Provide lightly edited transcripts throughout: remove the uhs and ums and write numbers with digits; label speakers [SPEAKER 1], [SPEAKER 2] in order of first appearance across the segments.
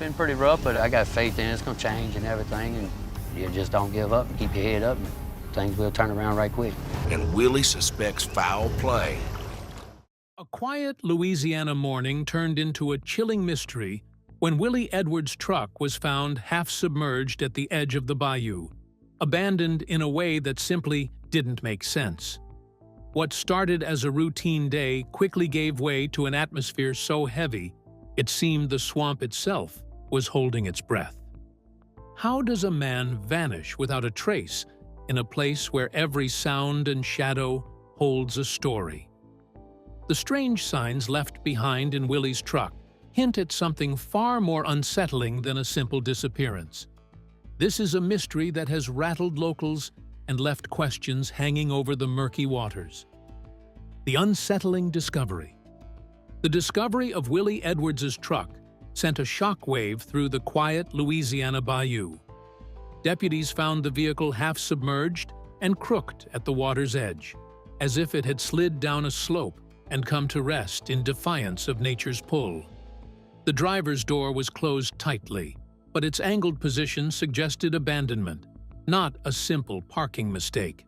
[SPEAKER 1] been pretty rough, but I got faith in it's gonna change and everything, and you just don't give up and keep your head up, and things will turn around right quick.
[SPEAKER 2] And Willie suspects foul play.
[SPEAKER 3] A quiet Louisiana morning turned into a chilling mystery when Willie Edwards' truck was found half-submerged at the edge of the bayou, abandoned in a way that simply didn't make sense. What started as a routine day quickly gave way to an atmosphere so heavy it seemed the swamp itself was holding its breath. How does a man vanish without a trace in a place where every sound and shadow holds a story? The strange signs left behind in Willie's truck hint at something far more unsettling than a simple disappearance. This is a mystery that has rattled locals and left questions hanging over the murky waters. The unsettling discovery. The discovery of Willie Edwards' truck sent a shockwave through the quiet Louisiana bayou. Deputies found the vehicle half-submerged and crooked at the water's edge, as if it had slid down a slope and come to rest in defiance of nature's pull. The driver's door was closed tightly, but its angled position suggested abandonment, not a simple parking mistake.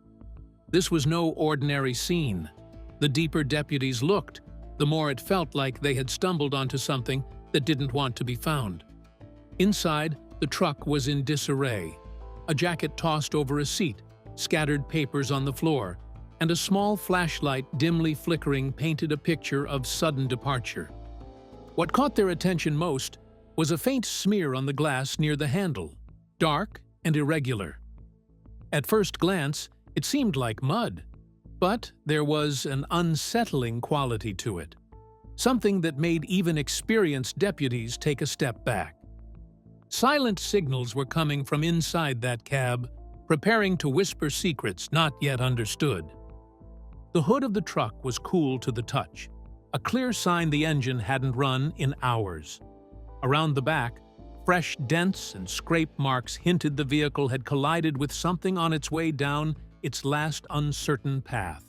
[SPEAKER 3] This was no ordinary scene. The deeper deputies looked, the more it felt like they had stumbled onto something that didn't want to be found. Inside, the truck was in disarray. A jacket tossed over a seat, scattered papers on the floor, and a small flashlight dimly flickering painted a picture of sudden departure. What caught their attention most was a faint smear on the glass near the handle, dark and irregular. At first glance, it seemed like mud, but there was an unsettling quality to it, something that made even experienced deputies take a step back. Silent signals were coming from inside that cab, preparing to whisper secrets not yet understood. The hood of the truck was cool to the touch, a clear sign the engine hadn't run in hours. Around the back, fresh dents and scrape marks hinted the vehicle had collided with something on its way down its last uncertain path.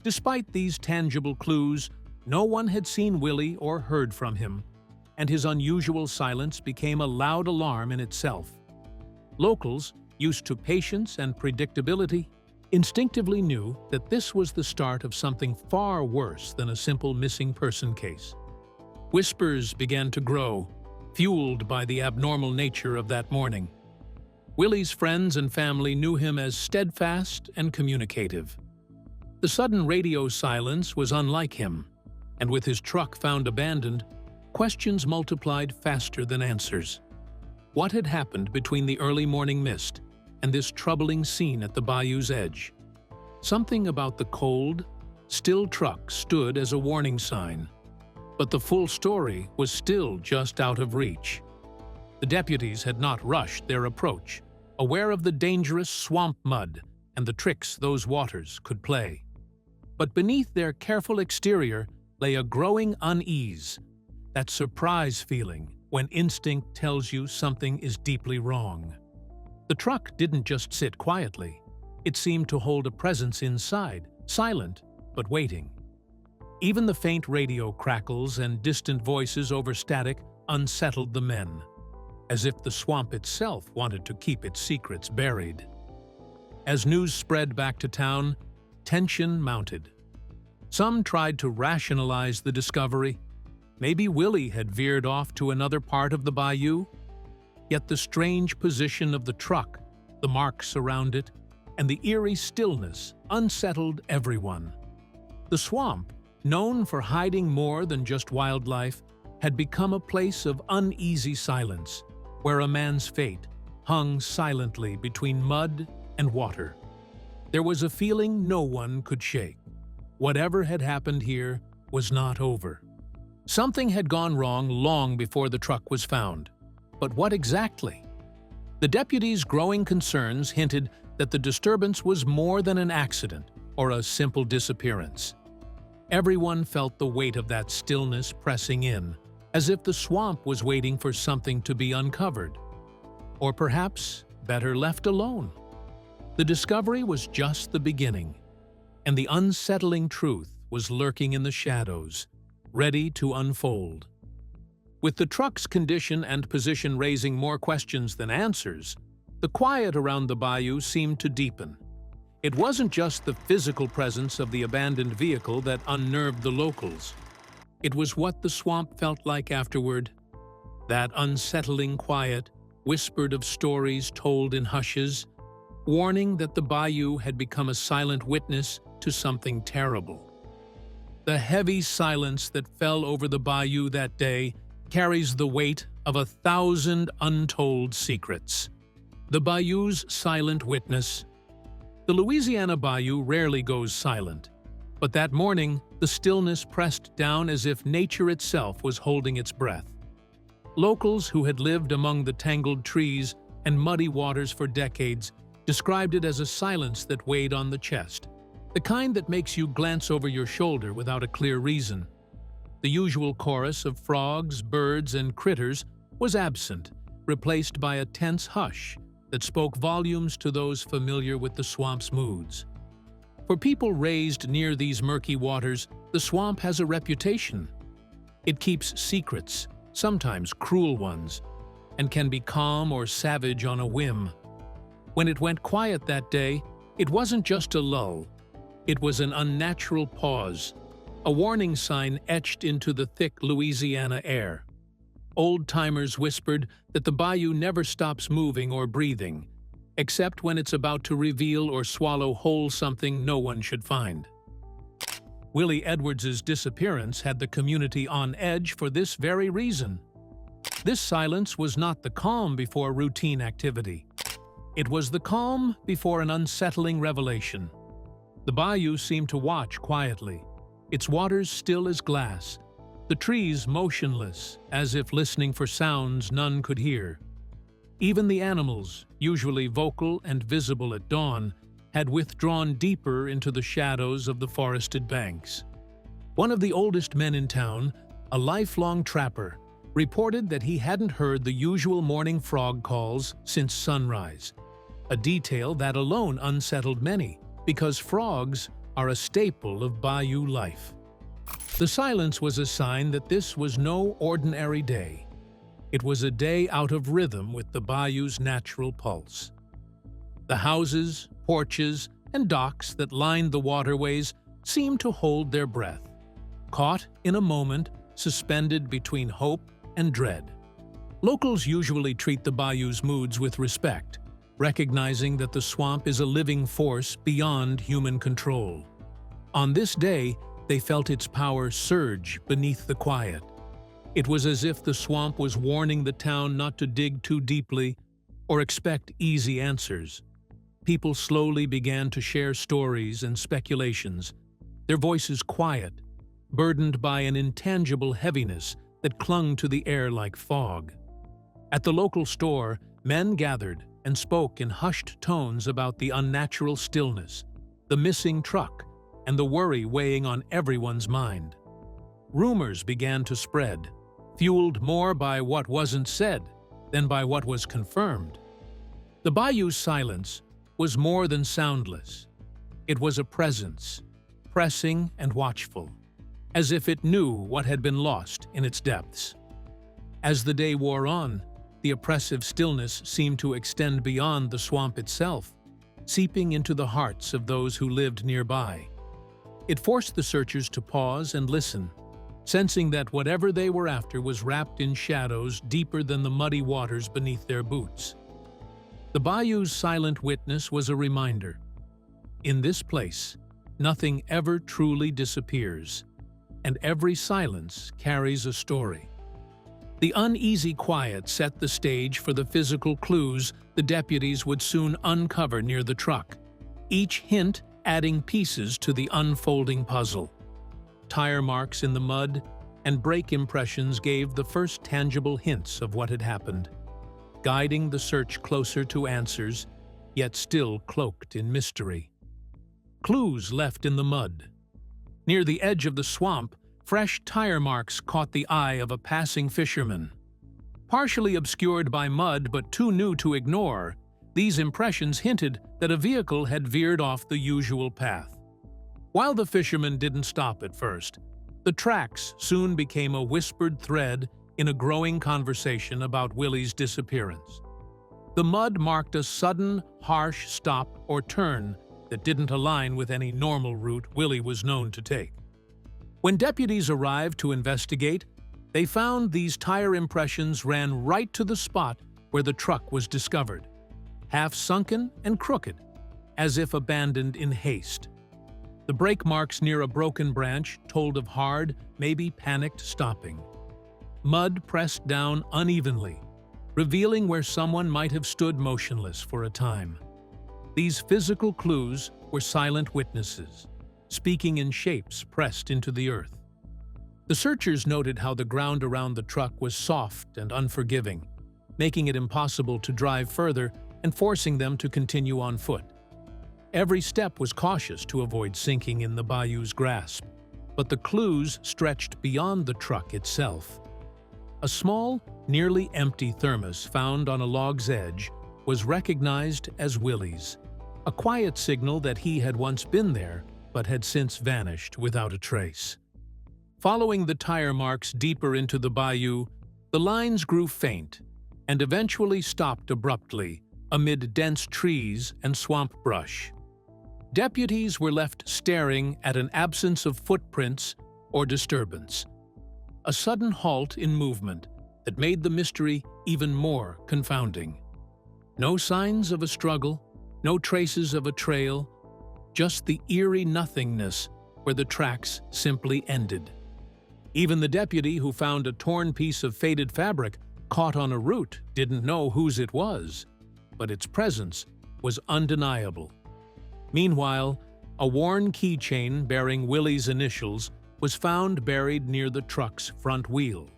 [SPEAKER 3] Despite these tangible clues, no one had seen Willie or heard from him, and his unusual silence became a loud alarm in itself. Locals, used to patience and predictability, instinctively knew that this was the start of something far worse than a simple missing person case. Whispers began to grow, fueled by the abnormal nature of that morning. Willie's friends and family knew him as steadfast and communicative. The sudden radio silence was unlike him, and with his truck found abandoned, questions multiplied faster than answers. What had happened between the early morning mist and this troubling scene at the bayou's edge? Something about the cold, still truck stood as a warning sign, but the full story was still just out of reach. The deputies had not rushed their approach, aware of the dangerous swamp mud and the tricks those waters could play. But beneath their careful exterior lay a growing unease, that surprise feeling when instinct tells you something is deeply wrong. The truck didn't just sit quietly. It seemed to hold a presence inside, silent but waiting. Even the faint radio crackles and distant voices over static unsettled the men, as if the swamp itself wanted to keep its secrets buried. As news spread back to town, tension mounted. Some tried to rationalize the discovery. Maybe Willie had veered off to another part of the bayou. Yet the strange position of the truck, the marks around it, and the eerie stillness unsettled everyone. The swamp, known for hiding more than just wildlife, had become a place of uneasy silence, where a man's fate hung silently between mud and water. There was a feeling no one could shake. Whatever had happened here was not over. Something had gone wrong long before the truck was found. But what exactly? The deputies' growing concerns hinted that the disturbance was more than an accident or a simple disappearance. Everyone felt the weight of that stillness pressing in, as if the swamp was waiting for something to be uncovered. Or perhaps better left alone. The discovery was just the beginning, and the unsettling truth was lurking in the shadows, ready to unfold. With the truck's condition and position raising more questions than answers, the quiet around the bayou seemed to deepen. It wasn't just the physical presence of the abandoned vehicle that unnerved the locals. It was what the swamp felt like afterward. That unsettling quiet, whispered of stories told in hushes, warning that the bayou had become a silent witness to something terrible. The heavy silence that fell over the bayou that day carries the weight of 1,000 untold secrets. The bayou's silent witness. The Louisiana bayou rarely goes silent, but that morning the stillness pressed down as if nature itself was holding its breath. Locals who had lived among the tangled trees and muddy waters for decades described it as a silence that weighed on the chest, the kind that makes you glance over your shoulder without a clear reason. The usual chorus of frogs, birds, and critters was absent, replaced by a tense hush that spoke volumes to those familiar with the swamp's moods. For people raised near these murky waters, the swamp has a reputation. It keeps secrets, sometimes cruel ones, and can be calm or savage on a whim. When it went quiet that day, it wasn't just a lull. It was an unnatural pause, a warning sign etched into the thick Louisiana air. Old-timers whispered that the bayou never stops moving or breathing, except when it's about to reveal or swallow whole something no one should find. Willie Edwards' disappearance had the community on edge for this very reason. This silence was not the calm before routine activity. It was the calm before an unsettling revelation. The bayou seemed to watch quietly, its waters still as glass, the trees motionless, as if listening for sounds none could hear. Even the animals, usually vocal and visible at dawn, had withdrawn deeper into the shadows of the forested banks. One of the oldest men in town, a lifelong trapper, reported that he hadn't heard the usual morning frog calls since sunrise, a detail that alone unsettled many, because frogs are a staple of bayou life. The silence was a sign that this was no ordinary day. It was a day out of rhythm with the bayou's natural pulse. The houses, porches, and docks that lined the waterways seemed to hold their breath, caught in a moment suspended between hope and dread. Locals usually treat the bayou's moods with respect, recognizing that the swamp is a living force beyond human control. On this day, they felt its power surge beneath the quiet. It was as if the swamp was warning the town not to dig too deeply or expect easy answers. People slowly began to share stories and speculations, their voices quiet, burdened by an intangible heaviness that clung to the air like fog. At the local store, men gathered and spoke in hushed tones about the unnatural stillness, the missing truck, and the worry weighing on everyone's mind. Rumors began to spread, fueled more by what wasn't said than by what was confirmed. The bayou's silence was more than soundless. It was a presence, pressing and watchful, as if it knew what had been lost in its depths. As the day wore on, the oppressive stillness seemed to extend beyond the swamp itself, seeping into the hearts of those who lived nearby. It forced the searchers to pause and listen, sensing that whatever they were after was wrapped in shadows deeper than the muddy waters beneath their boots. The bayou's silent witness was a reminder. In this place, nothing ever truly disappears, and every silence carries a story. The uneasy quiet set the stage for the physical clues the deputies would soon uncover near the truck, each hint adding pieces to the unfolding puzzle. Tire marks in the mud and brake impressions gave the first tangible hints of what had happened, guiding the search closer to answers, yet still cloaked in mystery. Clues left in the mud. Near the edge of the swamp, fresh tire marks caught the eye of a passing fisherman. Partially obscured by mud but too new to ignore, these impressions hinted that a vehicle had veered off the usual path. While the fisherman didn't stop at first, the tracks soon became a whispered thread in a growing conversation about Willie's disappearance. The mud marked a sudden, harsh stop or turn that didn't align with any normal route Willie was known to take. When deputies arrived to investigate, they found these tire impressions ran right to the spot where the truck was discovered, half sunken and crooked, as if abandoned in haste. The brake marks near a broken branch told of hard, maybe panicked stopping. Mud pressed down unevenly, revealing where someone might have stood motionless for a time. These physical clues were silent witnesses, speaking in shapes pressed into the earth. The searchers noted how the ground around the truck was soft and unforgiving, making it impossible to drive further and forcing them to continue on foot. Every step was cautious to avoid sinking in the bayou's grasp, but the clues stretched beyond the truck itself. A small, nearly empty thermos found on a log's edge was recognized as Willie's, a quiet signal that he had once been there but had since vanished without a trace. Following the tire marks deeper into the bayou, the lines grew faint and eventually stopped abruptly amid dense trees and swamp brush. Deputies were left staring at an absence of footprints or disturbance, a sudden halt in movement that made the mystery even more confounding. No signs of a struggle, no traces of a trail, just the eerie nothingness where the tracks simply ended. Even the deputy who found a torn piece of faded fabric caught on a root didn't know whose it was, but its presence was undeniable. Meanwhile, a worn keychain bearing Willie's initials was found buried near the truck's front wheel,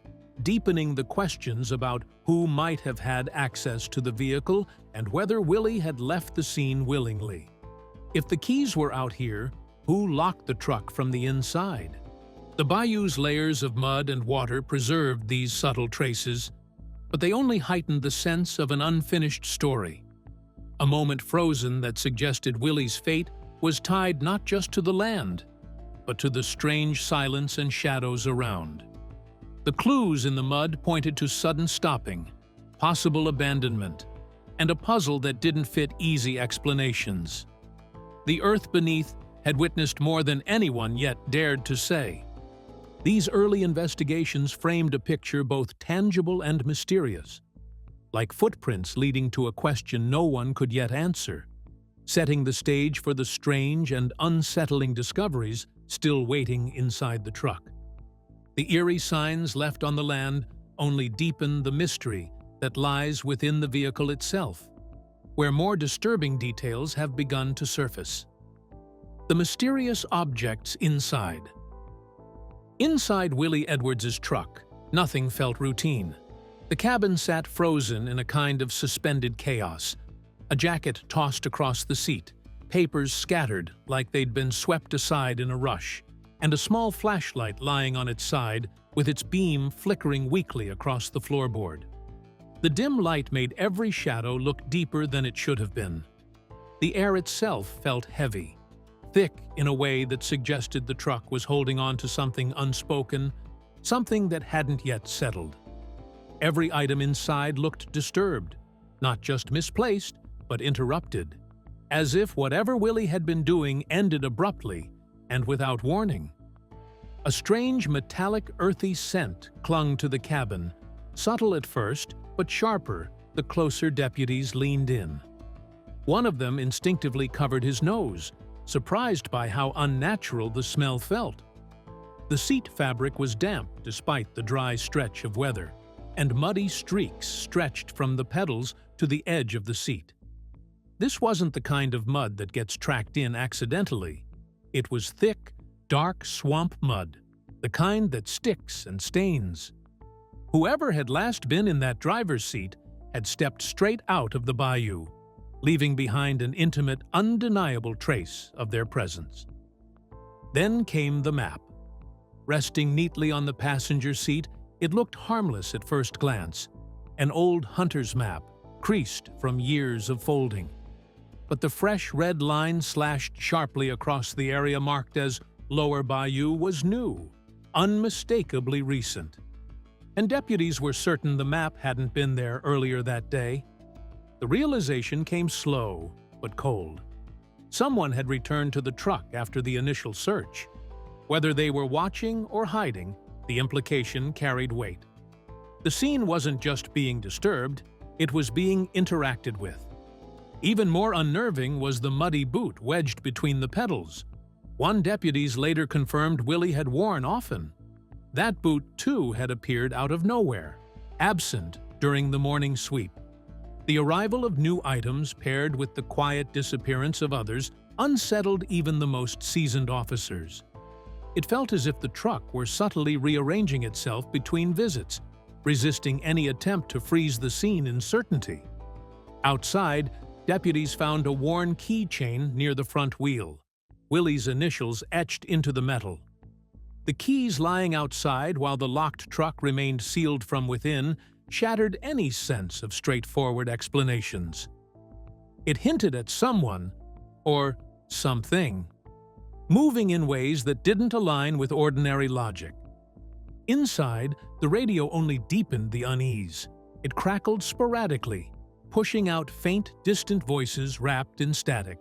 [SPEAKER 3] deepening the questions about who might have had access to the vehicle and whether Willie had left the scene willingly. If the keys were out here, who locked the truck from the inside? The bayou's layers of mud and water preserved these subtle traces, but they only heightened the sense of an unfinished story. A moment frozen that suggested Willie's fate was tied not just to the land, but to the strange silence and shadows around. The clues in the mud pointed to sudden stopping, possible abandonment, and a puzzle that didn't fit easy explanations. The earth beneath had witnessed more than anyone yet dared to say. These early investigations framed a picture both tangible and mysterious, like footprints leading to a question no one could yet answer, setting the stage for the strange and unsettling discoveries still waiting inside the truck. The eerie signs left on the land only deepen the mystery that lies within the vehicle itself, where more disturbing details have begun to surface. The mysterious objects inside. Inside Willie Edwards' truck, nothing felt routine. The cabin sat frozen in a kind of suspended chaos, a jacket tossed across the seat, papers scattered like they'd been swept aside in a rush, and a small flashlight lying on its side with its beam flickering weakly across the floorboard. The dim light made every shadow look deeper than it should have been. The air itself felt heavy, thick in a way that suggested the truck was holding on to something unspoken, something that hadn't yet settled. Every item inside looked disturbed, not just misplaced, but interrupted, as if whatever Willie had been doing ended abruptly and without warning. A strange metallic earthy scent clung to the cabin, subtle at first, but sharper the closer deputies leaned in. One of them instinctively covered his nose, surprised by how unnatural the smell felt. The seat fabric was damp despite the dry stretch of weather, and muddy streaks stretched from the pedals to the edge of the seat. This wasn't the kind of mud that gets tracked in accidentally. It was thick, dark swamp mud, the kind that sticks and stains. Whoever had last been in that driver's seat had stepped straight out of the bayou, leaving behind an intimate, undeniable trace of their presence. Then came the map. Resting neatly on the passenger seat, it looked harmless at first glance, an old hunter's map, creased from years of folding. But the fresh red line slashed sharply across the area marked as Lower Bayou was new, unmistakably recent. and deputies were certain the map hadn't been there earlier that day. The realization came slow but cold. Someone had returned to the truck after the initial search. Whether they were watching or hiding, the implication carried weight. The scene wasn't just being disturbed, it was being interacted with. Even more unnerving was the muddy boot wedged between the pedals. One deputies later confirmed Willie had worn often. That boot, too, had appeared out of nowhere, absent during the morning sweep. The arrival of new items paired with the quiet disappearance of others unsettled even the most seasoned officers. It felt as if the truck were subtly rearranging itself between visits, resisting any attempt to freeze the scene in certainty. Outside, deputies found a worn keychain near the front wheel, Willie's initials etched into the metal. The keys lying outside while the locked truck remained sealed from within shattered any sense of straightforward explanations. It hinted at someone, or something, moving in ways that didn't align with ordinary logic. Inside, the radio only deepened the unease. It crackled sporadically, pushing out faint, distant voices wrapped in static.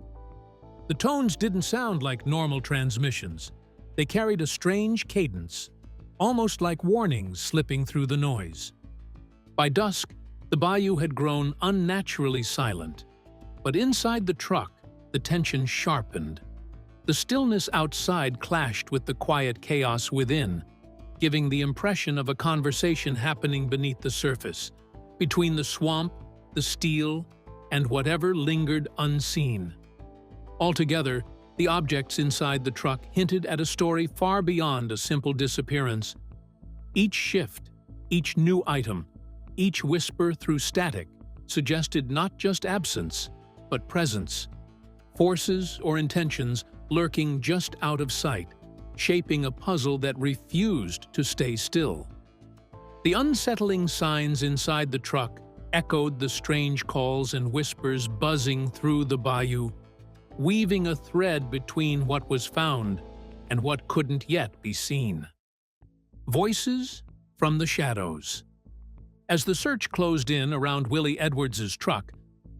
[SPEAKER 3] The tones didn't sound like normal transmissions. They carried a strange cadence, almost like warnings slipping through the noise. By dusk, the bayou had grown unnaturally silent, but inside the truck, the tension sharpened. The stillness outside clashed with the quiet chaos within, giving the impression of a conversation happening beneath the surface, between the swamp, the steel, and whatever lingered unseen. Altogether, the objects inside the truck hinted at a story far beyond a simple disappearance. Each shift, each new item, each whisper through static suggested not just absence, but presence. Forces or intentions lurking just out of sight, shaping a puzzle that refused to stay still. The unsettling signs inside the truck echoed the strange calls and whispers buzzing through the bayou, weaving a thread between what was found and what couldn't yet be seen. Voices from the shadows. As the search closed in around Willie Edwards' truck,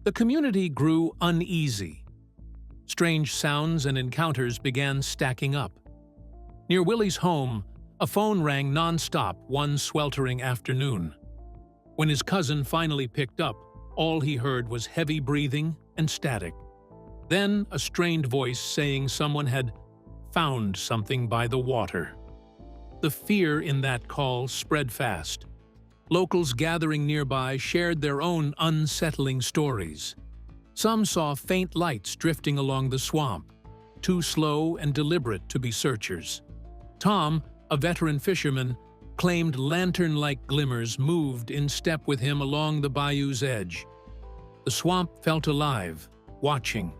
[SPEAKER 3] the community grew uneasy. Strange sounds and encounters began stacking up. Near Willie's home, a phone rang nonstop one sweltering afternoon. When his cousin finally picked up, all he heard was heavy breathing and static. Then a strained voice saying someone had found something by the water. The fear in that call spread fast. Locals gathering nearby shared their own unsettling stories. Some saw faint lights drifting along the swamp, too slow and deliberate to be searchers. Tom, a veteran fisherman, claimed lantern-like glimmers moved in step with him along the bayou's edge. The swamp felt alive, watching,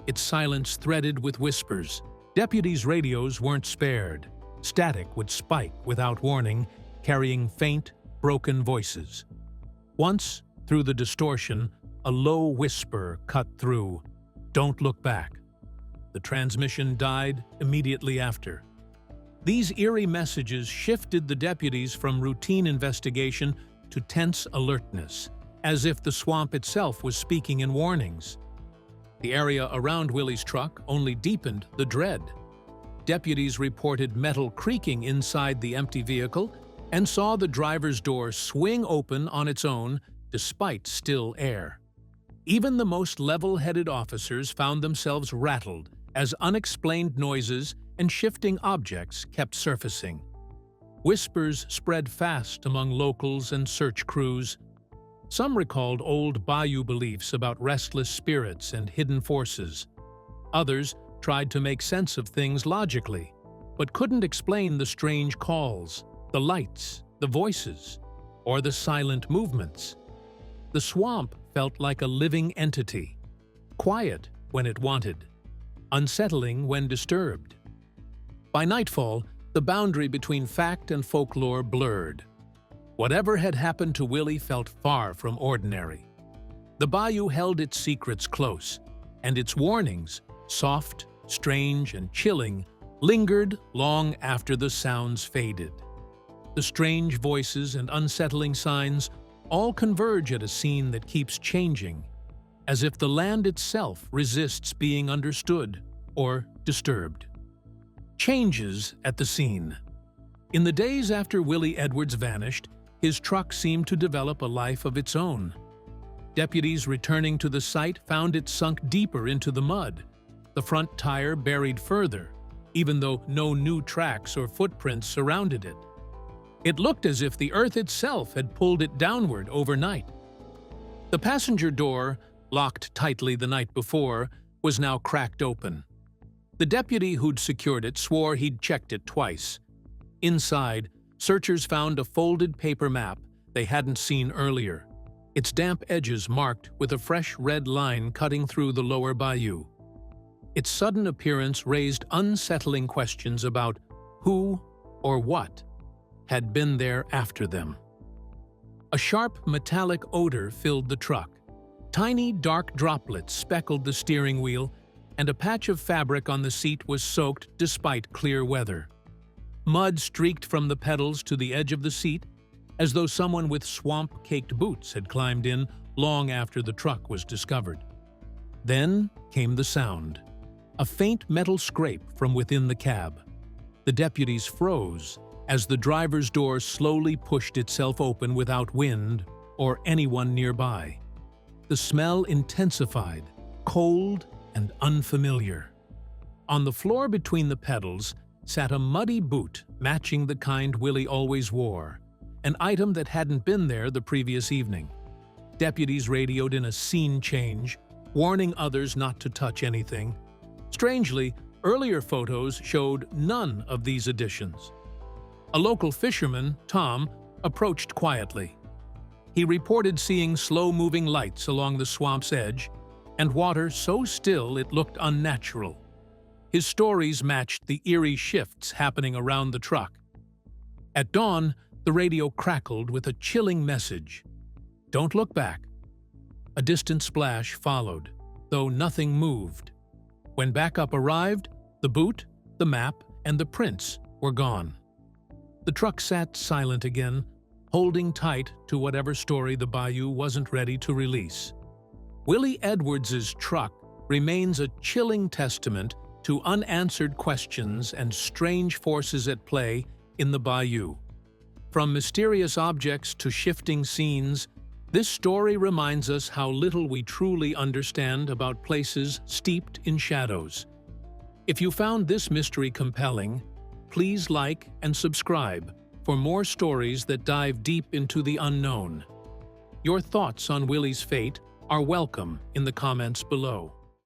[SPEAKER 3] its silence threaded with whispers. Deputies' radios weren't spared. Static would spike without warning, carrying faint, broken voices. Once, through the distortion, a low whisper cut through, "Don't look back." The transmission died immediately after. These eerie messages shifted the deputies from routine investigation to tense alertness, as if the swamp itself was speaking in warnings. The area around Willie's truck only deepened the dread. Deputies reported metal creaking inside the empty vehicle and saw the driver's door swing open on its own despite still air. Even the most level-headed officers found themselves rattled as unexplained noises and shifting objects kept surfacing. Whispers spread fast among locals and search crews. Some recalled old bayou beliefs about restless spirits and hidden forces. Others tried to make sense of things logically, but couldn't explain the strange calls, the lights, the voices, or the silent movements. The swamp felt like a living entity, quiet when it wanted, unsettling when disturbed. By nightfall, the boundary between fact and folklore blurred. Whatever had happened to Willie felt far from ordinary. The bayou held its secrets close, and its warnings, soft, strange, and chilling, lingered long after the sounds faded. The strange voices and unsettling signs all converge at a scene that keeps changing, as if the land itself resists being understood or disturbed. Changes at the scene. In the days after Willie Edwards vanished, his truck seemed to develop a life of its own. Deputies returning to the site found it sunk deeper into the mud, the front tire buried further, even though no new tracks or footprints surrounded it. It looked as if the earth itself had pulled it downward overnight. The passenger door, locked tightly the night before, was now cracked open. The deputy who'd secured it swore he'd checked it twice. Inside, searchers found a folded paper map they hadn't seen earlier, its damp edges marked with a fresh red line cutting through the lower bayou. Its sudden appearance raised unsettling questions about who or what had been there after them. A sharp metallic odor filled the truck. Tiny dark droplets speckled the steering wheel, and a patch of fabric on the seat was soaked despite clear weather. Mud streaked from the pedals to the edge of the seat, as though someone with swamp-caked boots had climbed in long after the truck was discovered. Then came the sound, a faint metal scrape from within the cab. The deputies froze as the driver's door slowly pushed itself open without wind or anyone nearby. The smell intensified, cold and unfamiliar. On the floor between the pedals sat a muddy boot matching the kind Willie always wore, an item that hadn't been there the previous evening. Deputies radioed in a scene change, warning others not to touch anything. Strangely, earlier photos showed none of these additions. A local fisherman, Tom, approached quietly. He reported seeing slow-moving lights along the swamp's edge and water so still it looked unnatural. His stories matched the eerie shifts happening around the truck. At dawn, the radio crackled with a chilling message. "Don't look back." A distant splash followed, though nothing moved. When backup arrived, the boot, the map, and the prints were gone. The truck sat silent again, holding tight to whatever story the bayou wasn't ready to release. Willie Edwards's truck remains a chilling testament to unanswered questions and strange forces at play in the bayou. From mysterious objects to shifting scenes, this story reminds us how little we truly understand about places steeped in shadows. If you found this mystery compelling, please like and subscribe for more stories that dive deep into the unknown. Your thoughts on Willie's fate are welcome in the comments below.